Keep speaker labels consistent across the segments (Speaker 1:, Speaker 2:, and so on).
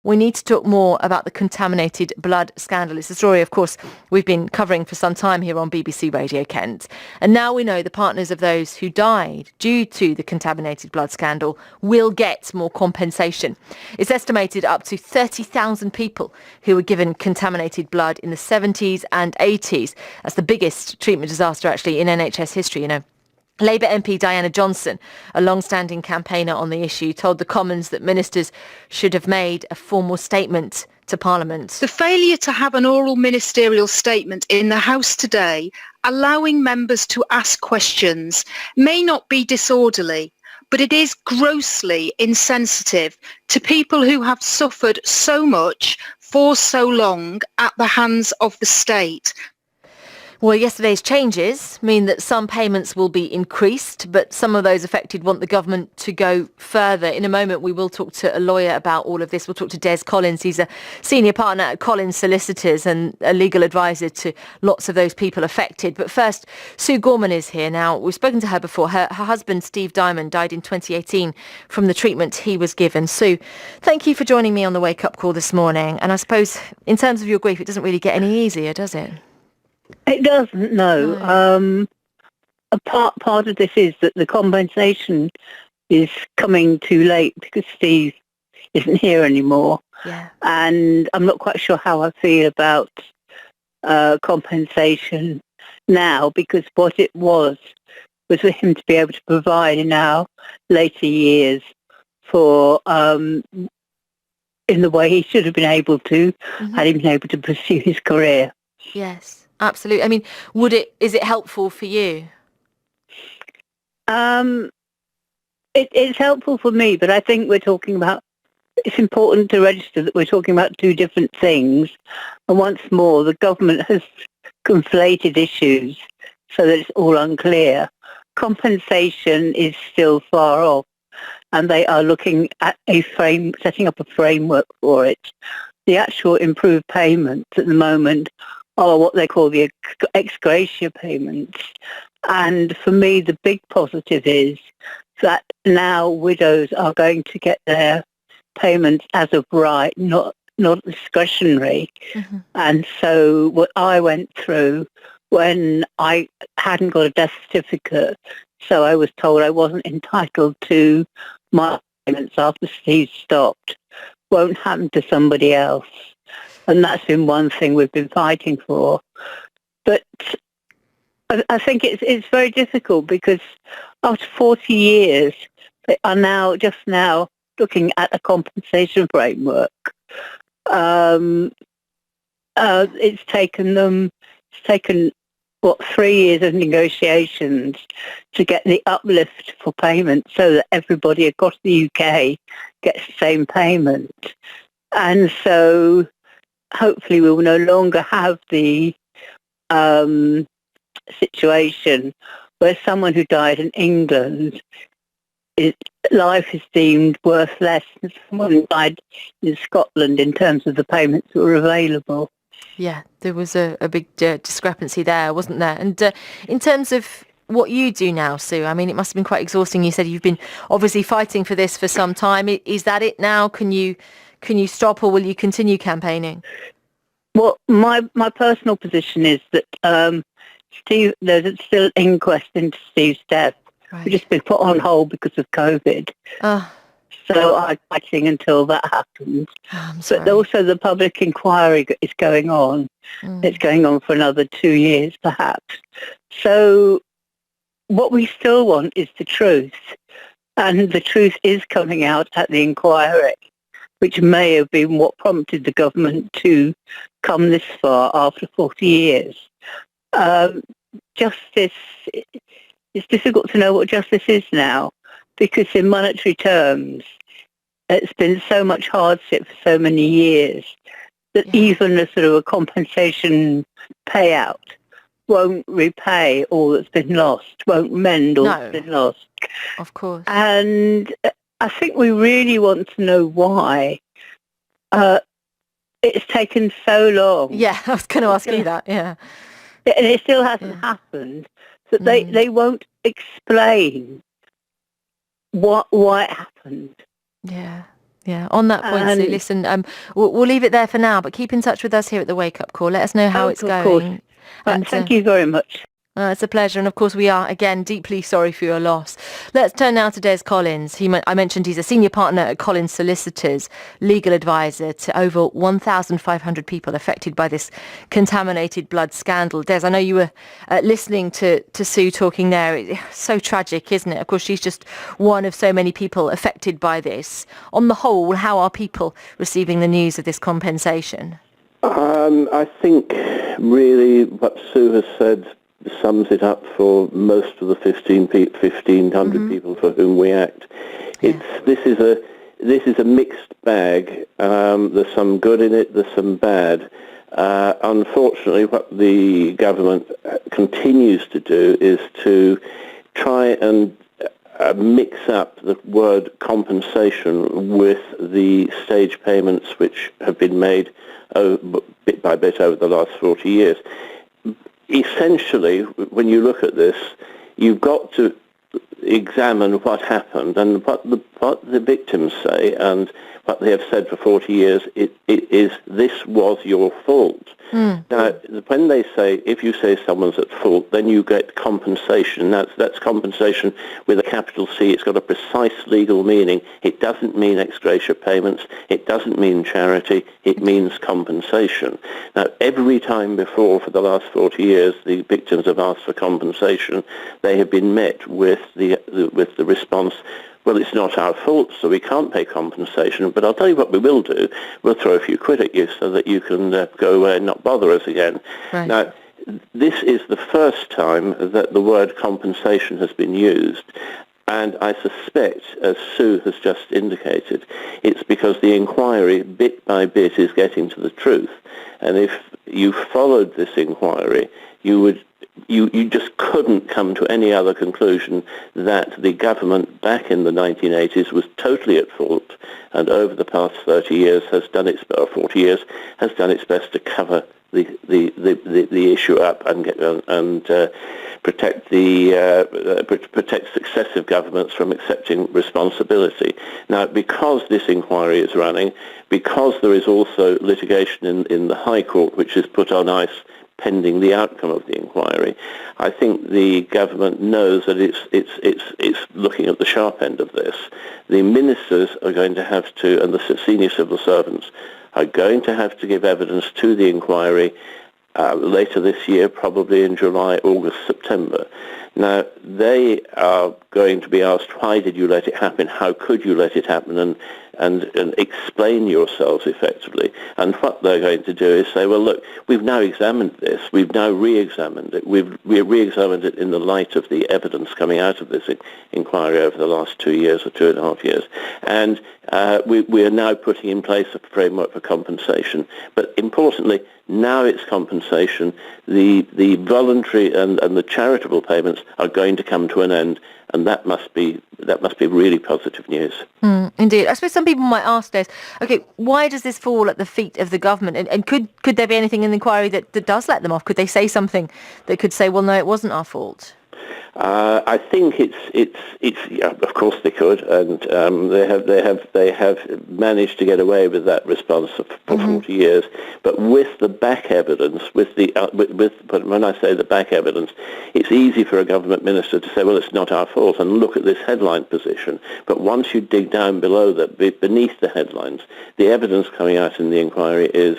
Speaker 1: we need to talk more about the contaminated blood scandal. It's a story, of course, we've been covering for some time here on BBC Radio Kent. And now we know the partners of those who died due to the contaminated blood scandal will get more compensation. It's estimated up to 30,000 people who were given contaminated blood in the 70s and 80s. That's the biggest treatment disaster, actually, in NHS history, you know. Labour MP Diana Johnson, a long-standing campaigner on the issue, told the Commons that ministers should have made a formal statement to Parliament.
Speaker 2: The failure to have an oral ministerial statement in the House today, allowing members to ask questions, may not be disorderly, but it is grossly insensitive to people who have suffered so much for so long at the hands of the state.
Speaker 1: Well, yesterday's changes mean that some payments will be increased, but some of those affected want the government to go further. In a moment, we will talk to a lawyer about all of this. We'll talk to Des Collins. He's a senior partner at Collins Solicitors and a legal advisor to lots of those people affected. But first, Sue Gorman is here now. We've spoken to her before. Her husband, Steve Diamond, died in 2018 from the treatment he was given. Sue, thank you for joining me on the Wake Up Call this morning. And I suppose in terms of your grief, it doesn't really get any easier, does it?
Speaker 3: It doesn't, no. A part of this is that the compensation is coming too late because Steve isn't here anymore.
Speaker 1: Yeah.
Speaker 3: And I'm not quite sure how I feel about compensation now, because what it was for him to be able to provide in our later years for in the way he should have been able to, had he been able to pursue his career.
Speaker 1: Yes. Absolutely. I mean, is it helpful for you?
Speaker 3: It's helpful for me, but I think it's important to register that we're talking about two different things. And once more, the government has conflated issues so that it's all unclear. Compensation is still far off, and they are looking at setting up a framework for it. The actual improved payments at the moment are what they call the ex gratia payments. And for me, the big positive is that now widows are going to get their payments as of right, not discretionary. And so what I went through when I hadn't got a death certificate, so I was told I wasn't entitled to my payments after Steve stopped, won't happen to somebody else. And that's been one thing we've been fighting for. But I think it's very difficult because after 40 years, they are just now looking at a compensation framework. It's taken 3 years of negotiations to get the uplift for payment so that everybody across the UK gets the same payment. And so hopefully we will no longer have the situation where someone who died in England, life is deemed worth less than someone who died in Scotland in terms of the payments that were available.
Speaker 1: Yeah, there was a big discrepancy there, wasn't there? And in terms of what you do now, Sue, I mean, it must have been quite exhausting. You said you've been obviously fighting for this for some time. Is that it now? Can you stop, or will you continue campaigning?
Speaker 3: Well, my personal position is that there's still an inquest into Steve's death, which has been put on hold because of COVID. So I'm fighting until that happens. But also the public inquiry is going on. It's going on for another 2 years, perhaps. So what we still want is the truth. And the truth is coming out at the inquiry, which may have been what prompted the government to come this far after 40 years. Justice, it's difficult to know what justice is now, because in monetary terms, it's been so much hardship for so many years that even a sort of a compensation payout won't repay all that's been lost, won't mend all that's been lost.
Speaker 1: Of course.
Speaker 3: And I think we really want to know why it's taken so long.
Speaker 1: Yeah, I was going to ask you that, yeah.
Speaker 3: And it still hasn't happened. That they won't explain why it happened.
Speaker 1: Yeah. Yeah, on that point, Sue, listen, we'll leave it there for now, but keep in touch with us here at the Wake Up Call. Let us know how it's
Speaker 3: of
Speaker 1: going.
Speaker 3: Course. And thank you very much.
Speaker 1: It's a pleasure. And of course, we are, again, deeply sorry for your loss. Let's turn now to Des Collins. I mentioned he's a senior partner at Collins Solicitors, legal advisor to over 1,500 people affected by this contaminated blood scandal. Des, I know you were listening to Sue talking there. It's so tragic, isn't it? Of course, she's just one of so many people affected by this. On the whole, how are people receiving the news of this compensation?
Speaker 4: I think really what Sue has said sums it up for most of the 1,500 people for whom we act. This is a mixed bag. There's some good in it. There's some bad. Unfortunately, what the government continues to do is to try and mix up the word compensation with the stage payments which have been made bit by bit over the last 40 years. Essentially, when you look at this, you've got to examine what happened and what the victims say and what they have said for 40 years. It is, this was your fault. Now, when they say, if you say someone's at fault, then you get compensation. That's compensation with a capital C. It's got a precise legal meaning. It doesn't mean ex gratia payments. It doesn't mean charity. It means compensation. Now, every time before for the last 40 years, the victims have asked for compensation. They have been met with the response, well, it's not our fault, so we can't pay compensation, but I'll tell you what we will do. We'll throw a few quid at you so that you can go away and not bother us again. Right. Now, this is the first time that the word compensation has been used, and I suspect, as Sue has just indicated, it's because the inquiry, bit by bit, is getting to the truth. And if you followed this inquiry, you just couldn't come to any other conclusion that the government back in the 1980s was totally at fault, and over the past 40 years has done its best to cover the issue up and protect successive governments from accepting responsibility. Now, because this inquiry is running, because there is also litigation in the High Court which is put on ice pending the outcome of the inquiry, I think the government knows that it's looking at the sharp end of this. The ministers are going to have to, and the senior civil servants are going to have to give evidence to the inquiry later this year, probably in July, August, September. Now, they are going to be asked, why did you let it happen? How could you let it happen? And explain yourselves effectively. And what they're going to do is say, well, look, we've now examined this. We've now re-examined it. We've re-examined it in the light of the evidence coming out of this inquiry over the last 2 years or 2.5 years. And we are now putting in place a framework for compensation. But importantly, now it's compensation. The voluntary and the charitable payments are going to come to an end, and that must be really positive news.
Speaker 1: Indeed. I suppose some people might ask us, okay, why does this fall at the feet of the government? And could there be anything in the inquiry that does let them off? Could they say something that could say, well, no, it wasn't our fault?
Speaker 4: I think it's of course they could, and they have managed to get away with that response for 40 years. But with the back evidence, but when I say the back evidence, it's easy for a government minister to say, well, it's not our fault, and look at this headline position. But once you dig down below that, beneath the headlines, the evidence coming out in the inquiry is,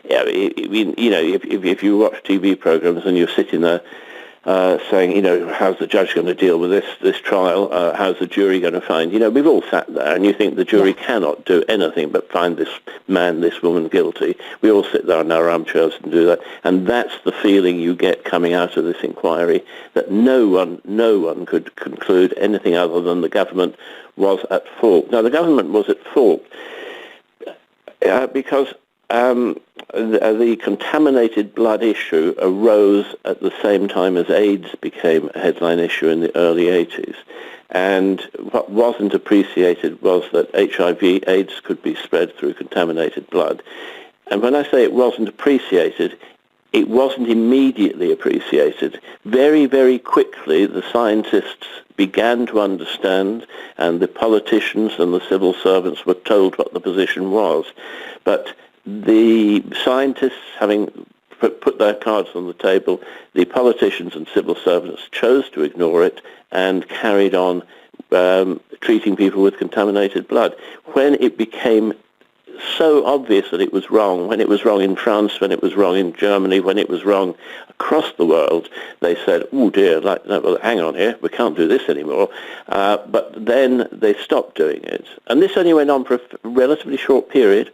Speaker 4: if you watch TV programs and you're sitting there saying, how's the judge going to deal with this trial? How's the jury going to find? We've all sat there and you think the jury cannot do anything but find this man, this woman guilty. We all sit there in our armchairs and do that. And that's the feeling you get coming out of this inquiry, that no one could conclude anything other than the government was at fault. Now, the government was at fault because the contaminated blood issue arose at the same time as AIDS became a headline issue in the early 80s. And what wasn't appreciated was that HIV, AIDS could be spread through contaminated blood. And when I say it wasn't appreciated, it wasn't immediately appreciated. Very, very quickly, the scientists began to understand, and the politicians and the civil servants were told what the position was. But the scientists, having put their cards on the table, the politicians and civil servants chose to ignore it and carried on treating people with contaminated blood. When it became so obvious that it was wrong, when it was wrong in France, when it was wrong in Germany, when it was wrong across the world, they said, oh dear, well, hang on here, we can't do this anymore. But then they stopped doing it. And this only went on for a relatively short period.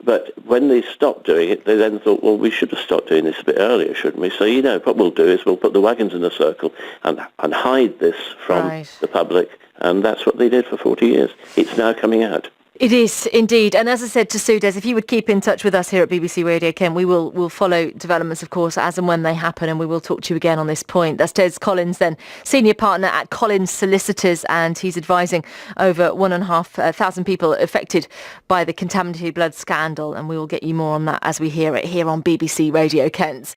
Speaker 4: But when they stopped doing it, they then thought, well, we should have stopped doing this a bit earlier, shouldn't we? So, what we'll do is we'll put the wagons in a circle and hide this from the public. And that's what they did for 40 years. It's now coming out.
Speaker 1: It is indeed. And as I said to Sue, Des, if you would keep in touch with us here at BBC Radio Kent, we'll follow developments, of course, as and when they happen, and we will talk to you again on this point. That's Des Collins, then Senior Partner at Collins Solicitors, and he's advising over 1,500 people affected by the contaminated blood scandal, and we will get you more on that as we hear it here on BBC Radio Kent.